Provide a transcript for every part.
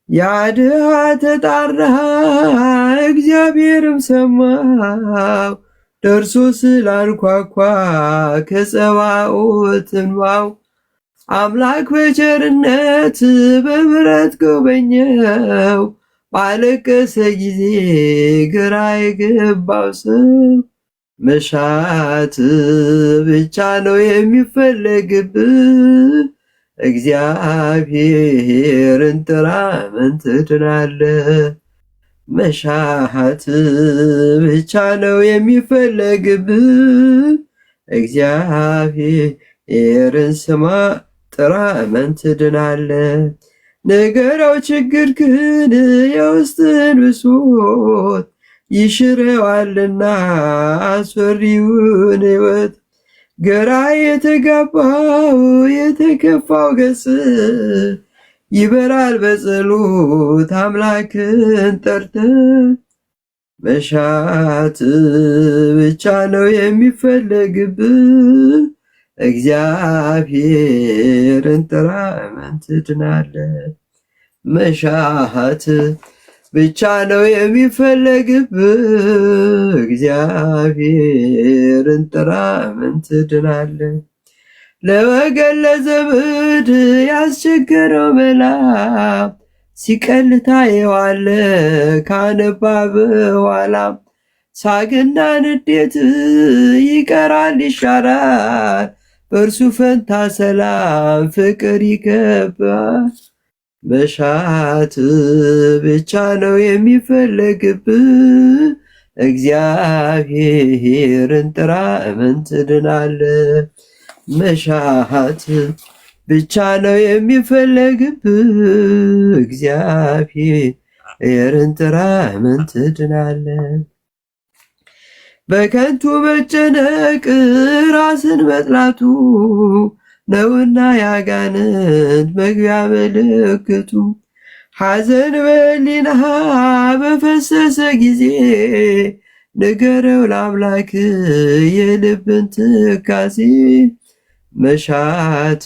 ያድሃ ተጣራ እግዚአብሔርም ሰማው ደርሶ ስላንኳኳ ከጸባኦት እንባው አምላክ በቸርነት በምሕረት ጎበኘው ባለቀሰ ጊዜ ግራ የገባው ሰው መሻት ብቻ ነው የሚፈለግብህ እግዚአብሔርን ጥራ ምን ትድናለህ? መሻት ብቻ ነው የሚፈለግብህ እግዚአብሔርን ስማ ጥራ ምን ትድናለህ? ንገረው ችግርህን የውስጥህን ብሶት ይሽረዋልና አስፈሪውን ሕይወት ግራ የተጋባው የተከፋው ገጽ ይበራል በጸሎት አምላክን ጠርተህ መሻት ብቻ ነው የሚፈለግብህ እግዚአብሔርን ጥራ ምን ትድናለህ? መሻት ብቻ ነው የሚፈለግብህ እግዚአብሔርን ጥራ ምን ትድናለህ? ለወገን ለዘመድ ያስቸገረው መላ ሲቀል ታየዋለህ ካነባ በኋላ ሳግና ንዴት ይቀራል ይሻራል በእርሱ ፈንታ ሰላም ፍቅር ይከባል። መሻት ብቻ ነው የሚፈለግብህ እግዚአብሔርን ጥራ ምን ትድናለህ? መሻት ብቻ ነው የሚፈለግብህ እግዚአብሔርን ጥራ ምን ትድናለህ? በከንቱ መጨነቅ ራስን መጥላቱ ነውና ያጋንንት መግቢያ ምልክቱ ሐዘን በሕሊናህ በፈሰሰ ጊዜ ንገረው ለአምላክ የልብን ትካዜ መሻት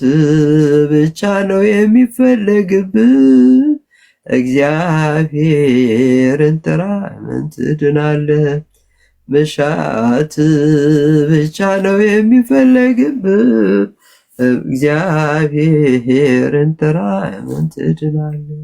ብቻ ነው የሚፈለግብህ እግዚአብሔርን ጥራ ምን ትድናለህ? መሻት ብቻ ነው የሚፈለግብህ እግዚአብሔርን ጥራ ምን ትድናለህ?